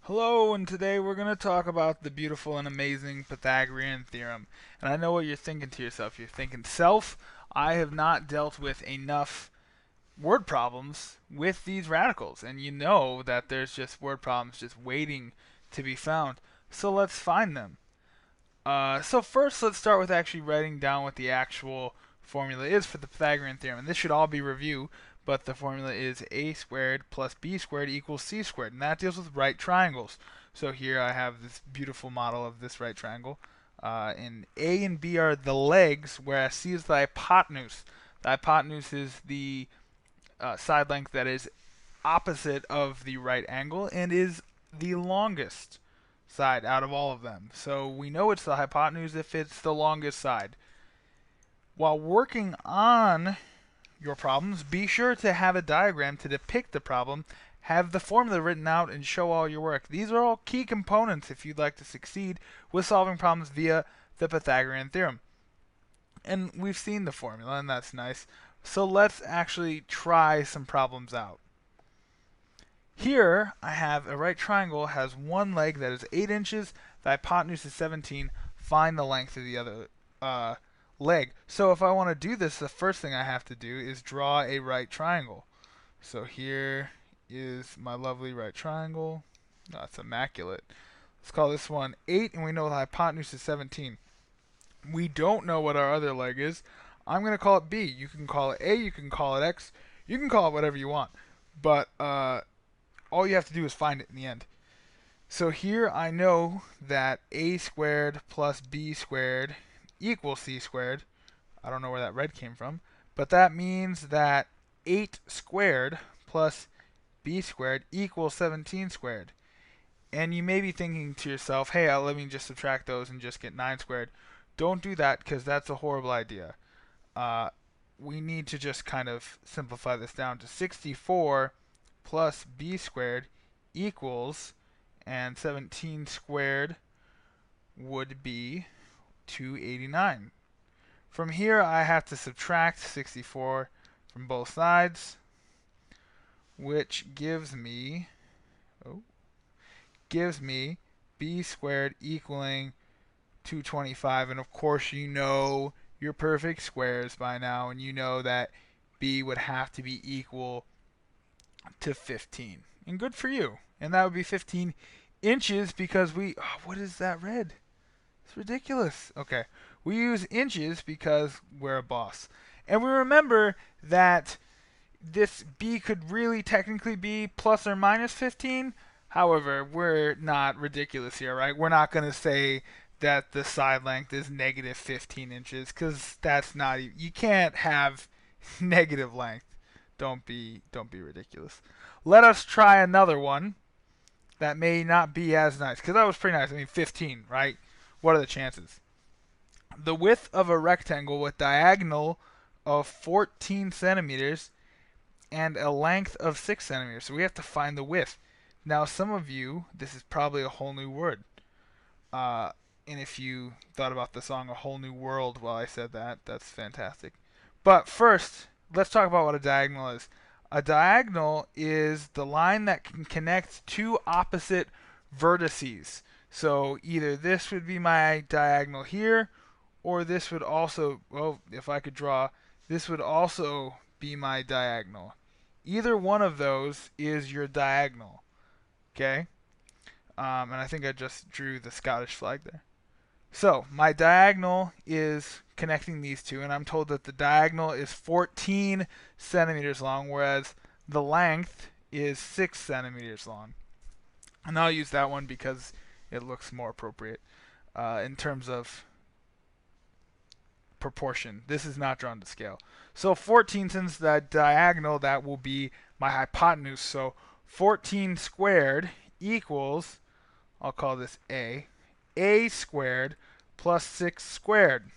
Hello, and today we're going to talk about the beautiful and amazing Pythagorean theorem. And I know what you're thinking to yourself. You're thinking, self, I have not dealt with enough word problems with these radicals. And you know that there's just word problems just waiting to be found. So let's find them. So first, let's start with actually writing down what the actual formula is for the Pythagorean theorem. And this should all be review, but the formula is a squared plus b squared equals c squared, and that deals with right triangles. So here I have this beautiful model of this right triangle. And a and b are the legs, whereas c is the hypotenuse. The hypotenuse is the side length that is opposite of the right angle and is the longest side out of all of them. So we know it's the hypotenuse if it's the longest side. While working on your problems, be sure to have a diagram to depict the problem, have the formula written out, and show all your work. These are all key components if you'd like to succeed with solving problems via the Pythagorean theorem. And we've seen the formula, and that's nice. So let's actually try some problems out. Here I have a right triangle has one leg that is 8 inches, the hypotenuse is 17. Find the length of the other leg. So if I want to do this, the first thing I have to do is draw a right triangle. So here is my lovely right triangle. Oh, it's immaculate. Let's call this one 8, and we know the hypotenuse is 17. We don't know what our other leg is. I'm going to call it B. You can call it A, you can call it X, you can call it whatever you want. But all you have to do is find it in the end. So here I know that a squared plus b squared equals c squared. I don't know where that red came from, but that means that 8 squared plus b squared equals 17 squared. And you may be thinking to yourself, hey, let me just subtract those and just get 9 squared. Don't do that because that's a horrible idea. We need to just kind of simplify this down to 64 plus b squared equals, and 17 squared would be 289. From here I have to subtract 64 from both sides, which gives me b squared equaling 225. And of course you know your perfect squares by now, and you know that b would have to be equal to 15. And good for you. And that would be 15 inches because what is that red? It's ridiculous. Okay. We use inches because we're a boss. And we remember that this b could really technically be plus or minus 15. However, we're not ridiculous here, right? We're not going to say that the side length is negative 15 inches because that's not, you can't have negative length. Don't be ridiculous. Let us try another one that may not be as nice, because that was pretty nice. I mean, 15, right? What are the chances? The width of a rectangle with diagonal of 14 centimeters and a length of 6 centimeters. So we have to find the width. Now, some of you, this is probably a whole new word. And if you thought about the song A Whole New World while I said that, that's fantastic. But first, let's talk about what a diagonal is. A diagonal is the line that can connect two opposite vertices. So either this would be my diagonal here, or this would also, well, if I could draw, this would also be my diagonal. Either one of those is your diagonal. Okay? And I think I just drew the Scottish flag there. So my diagonal is connecting these two, and I'm told that the diagonal is 14 centimeters long, whereas the length is 6 centimeters long. And I'll use that one because it looks more appropriate in terms of proportion. This is not drawn to scale. So 14, since that diagonal, that will be my hypotenuse. So 14 squared equals, I'll call this a squared plus 6 squared,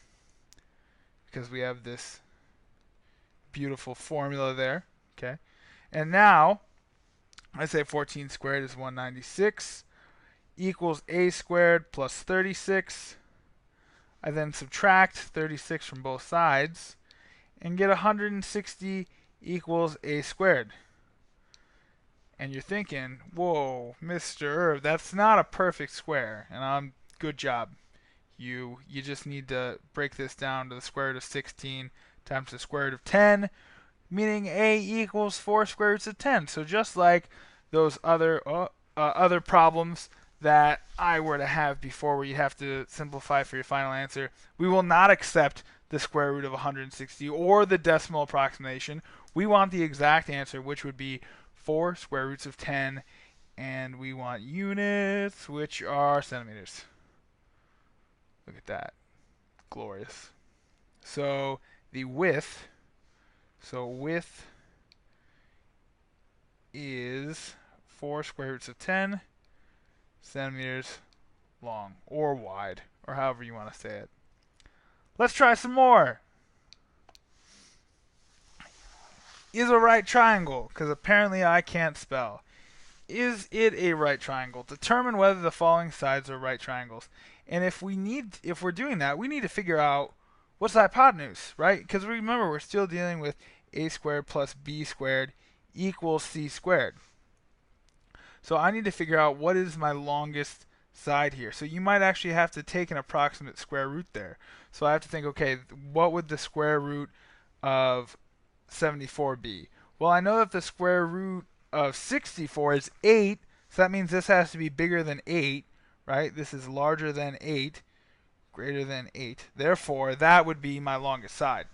because we have this beautiful formula there. Okay, and now I say 14 squared is 196 equals a squared plus 36. I then subtract 36 from both sides and get 160 equals a squared. And you're thinking, whoa, Mr. Irv, that's not a perfect square. And good job. You just need to break this down to the square root of 16 times the square root of 10, meaning a equals 4 square roots of 10. So just like those other problems that I were to have before where you have to simplify for your final answer, we will not accept the square root of 160 or the decimal approximation. We want the exact answer, which would be 4 square roots of 10, and we want units, which are centimeters. Look at that. Glorious. So the width is 4 square roots of 10 centimeters long, or wide, or however you want to say it. Let's try some more. Is a right triangle, because apparently I can't spell. Is it a right triangle? Determine whether the following sides are right triangles. And if we're doing that, we need to figure out what's the hypotenuse, right? Because remember, we're still dealing with a squared plus b squared equals c squared. So I need to figure out what is my longest side here. So you might actually have to take an approximate square root there. So I have to think, okay, what would the square root of 74 be? Well, I know that the square root of 64 is 8, so that means this has to be bigger than 8, right? This is larger than 8, greater than 8. Therefore, that would be my longest side.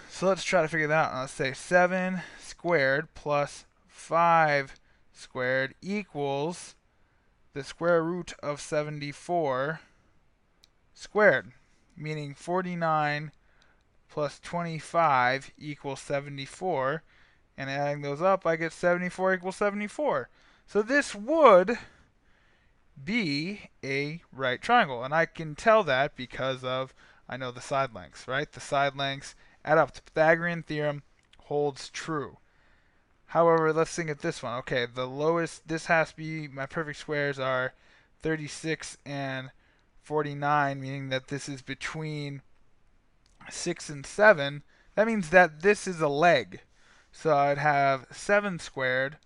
So let's try to figure that out. Let's say 7 squared plus 5 squared equals the square root of 74 squared, meaning 49 plus 25 equals 74, and adding those up, I get 74 equals 74. So this would be a right triangle, and I can tell that because I know the side lengths, right? The side lengths add up. The Pythagorean theorem holds true. However, let's think at this one. Okay, the lowest, this has to be, my perfect squares are 36 and 49, meaning that this is between 6 and 7. That means that this is a leg. So I'd have 7 squared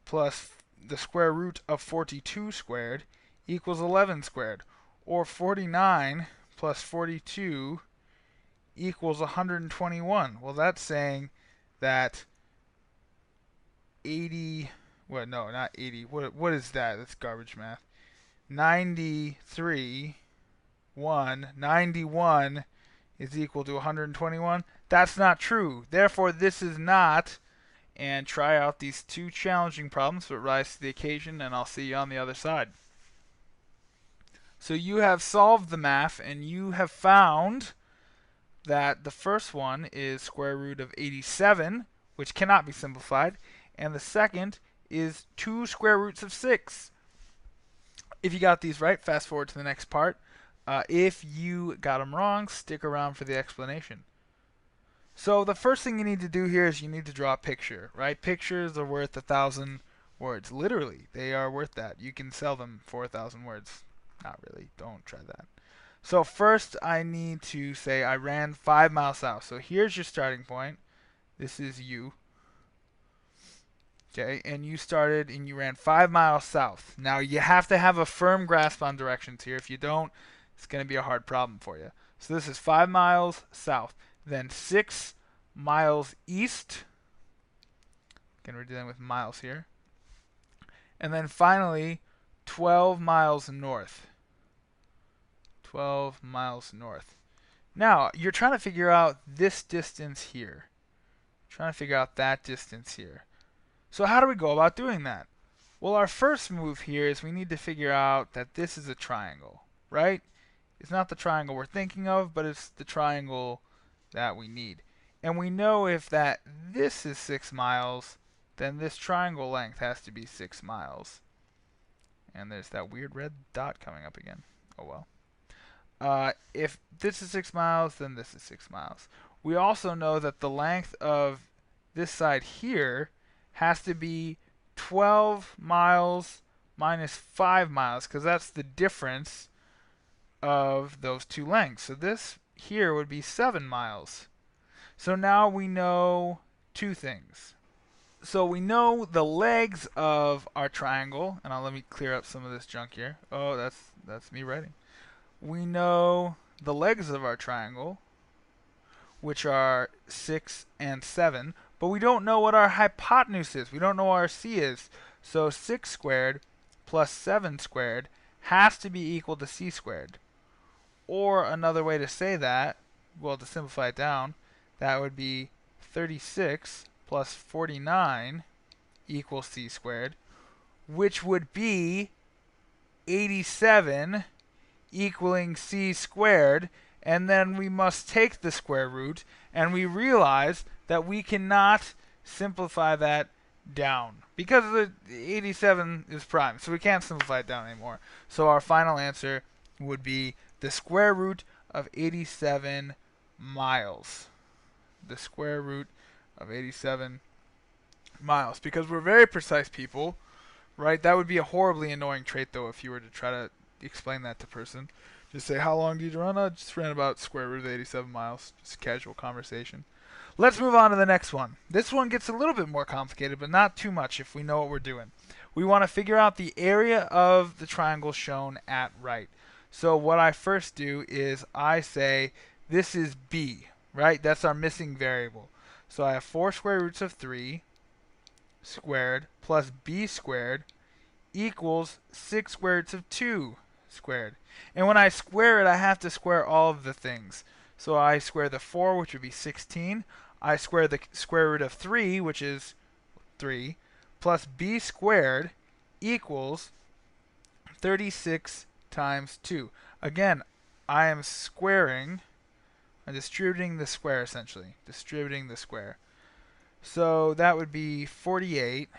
plus the square root of 42 squared equals 11 squared. Or 49 plus 42 equals 121. Well, that's saying that 80, well, no, not 80. What is that? That's garbage math. 91 is equal to 121. That's not true. Therefore, this is not. And try out these two challenging problems, but rise to the occasion, and I'll see you on the other side. So you have solved the math, and you have found that the first one is square root of 87, which cannot be simplified, and the second is 2 square roots of 6. If you got these right, fast forward to the next part. If you got them wrong, stick around for the explanation. So the first thing you need to do here is you need to draw a picture, right? Pictures are worth 1,000 words. Literally, they are worth that. You can sell them for 1,000 words. Not really. Don't try that. So first I need to say I ran 5 miles south. So here's your starting point. This is you. Okay, and you started and you ran 5 miles south. Now you have to have a firm grasp on directions here. If you don't, it's going to be a hard problem for you. So this is 5 miles south. Then 6 miles east. Again, we're dealing with miles here. And then finally, 12 miles north. 12 miles north. Now, you're trying to figure out this distance here. Trying to figure out that distance here. So how do we go about doing that? Well, our first move here is we need to figure out that this is a triangle, right? It's not the triangle we're thinking of, but it's the triangle that we need. And we know if that this is 6 miles, then this triangle length has to be 6 miles. And there's that weird red dot coming up again. Oh well. If this is 6 miles, then this is 6 miles. We also know that the length of this side here has to be 12 miles minus 5 miles, because that's the difference of those two lengths. So this here would be 7 miles. So now we know two things. So we know the legs of our triangle, and let me clear up some of this junk here. Oh, that's me writing. We know the legs of our triangle, which are 6 and 7, but we don't know what our hypotenuse is. We don't know what our c is. So 6 squared plus 7 squared has to be equal to c squared. Or another way to say that, well, to simplify it down, that would be 36 plus 49 equals c squared, which would be 87 equaling c squared, and then we must take the square root, and we realize that we cannot simplify that down because the 87 is prime, so we can't simplify it down anymore. So our final answer would be the square root of 87 miles. The square root of 87 miles, because we're very precise people, right? That would be a horribly annoying trait, though, if you were to try to explain that to a person. Just say, how long did you run? I just ran about square root of 87 miles. Just a casual conversation. Let's move on to the next one. This one gets a little bit more complicated, but not too much if we know what we're doing. We want to figure out the area of the triangle shown at right. So what I first do is I say this is b, right? That's our missing variable. So I have 4 square roots of 3 squared plus b squared equals 6 square roots of 2 squared. And when I square it, I have to square all of the things. So I square the 4, which would be 16. I square the square root of 3, which is 3, plus b squared equals 36 times 2. Again, I am squaring. I'm distributing the square, essentially. Distributing the square. So that would be 48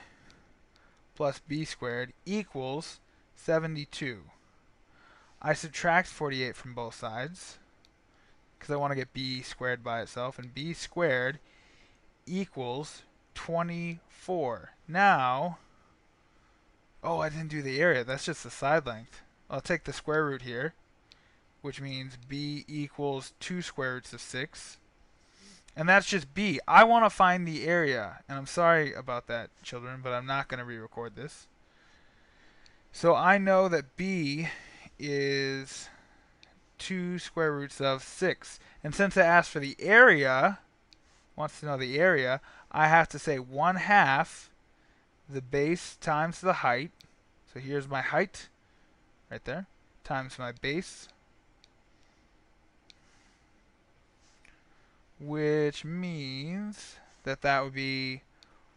plus b squared equals 72. I subtract 48 from both sides because I want to get b squared by itself, and b squared equals 24. Now, oh, I didn't do the area. That's just the side length. I'll take the square root here, which means b equals 2 square roots of 6. And that's just b. I want to find the area. And I'm sorry about that, children, but I'm not going to re-record this. So I know that b is 2 square roots of 6. And since it asked for the area, wants to know the area, I have to say 1/2 the base times the height. So here's my height, right there, times my base, which means that that would be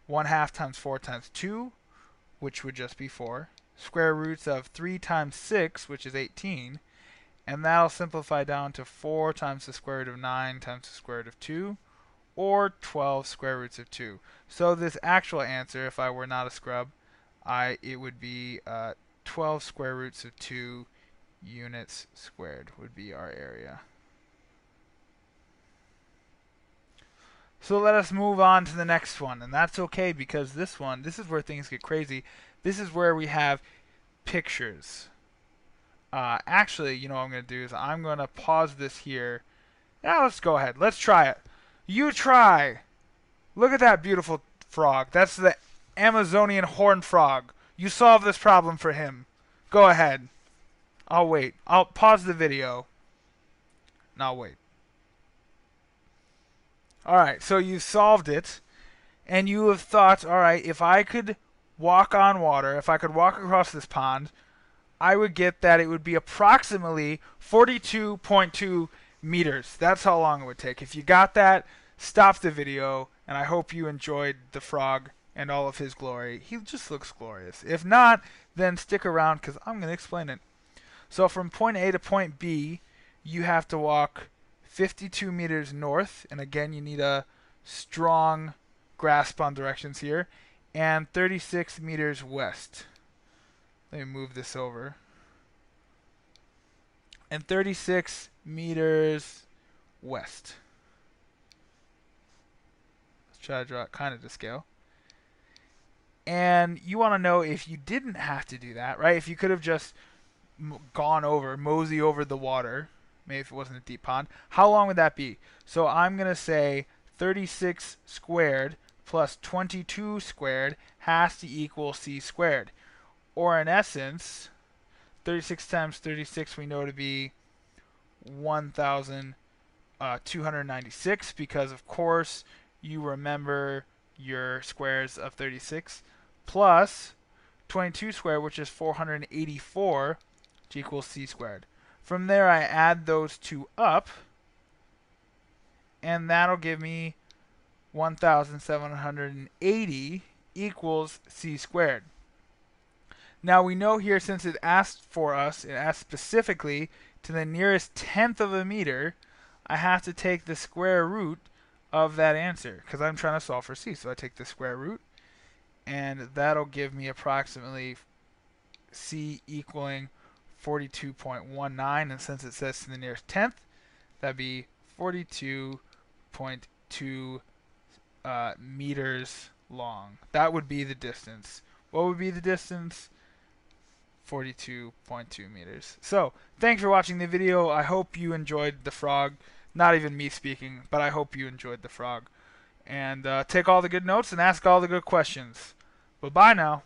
1/2 times 4 times 2, which would just be 4. Square roots of 3 times 6, which is 18. And that'll simplify down to 4 times the square root of 9 times the square root of 2, or 12 square roots of 2. So this actual answer, if I were not a scrub, it would be 12 square roots of 2 units squared would be our area. So let us move on to the next one, and that's okay because this is where things get crazy. This is where we have pictures. Actually, you know what I'm going to do is I'm going to pause this here. Now let's go ahead. Let's try it. You try. Look at that beautiful frog. That's the Amazonian horned frog. You solve this problem for him. Go ahead. I'll wait. I'll pause the video. And I'll wait. Alright, so you've solved it, and you have thought, alright, if I could walk on water, if I could walk across this pond, I would get that it would be approximately 42.2 meters. That's how long it would take. If you got that, stop the video, and I hope you enjoyed the frog and all of his glory. He just looks glorious. If not, then stick around because I'm going to explain it. So from point A to point B, you have to walk 52 meters north, and again you need a strong grasp on directions here, and 36 meters west. Let me move this over. And 36 meters west. Let's try to draw it kind of to scale. And you want to know if you didn't have to do that, right? If you could have just gone over, mosey over the water, maybe if it wasn't a deep pond, how long would that be? So I'm going to say 36 squared plus 22 squared has to equal c squared. Or in essence, 36 times 36 we know to be 1,296, because of course you remember your squares of 36, plus 22 squared, which is 484, which equals c squared. From there I add those two up, and that'll give me 1,780 equals c squared. Now we know here, since it asked for us, it asked specifically to the nearest tenth of a meter, I have to take the square root of that answer, because I'm trying to solve for c. So I take the square root, and that'll give me approximately c equaling 42.19, and since it says to the nearest tenth, that'd be 42.2 meters long. That would be the distance. What would be the distance? 42.2 meters. So, thanks for watching the video. I hope you enjoyed the frog. Not even me speaking, but I hope you enjoyed the frog. And take all the good notes and ask all the good questions. Bye-bye now.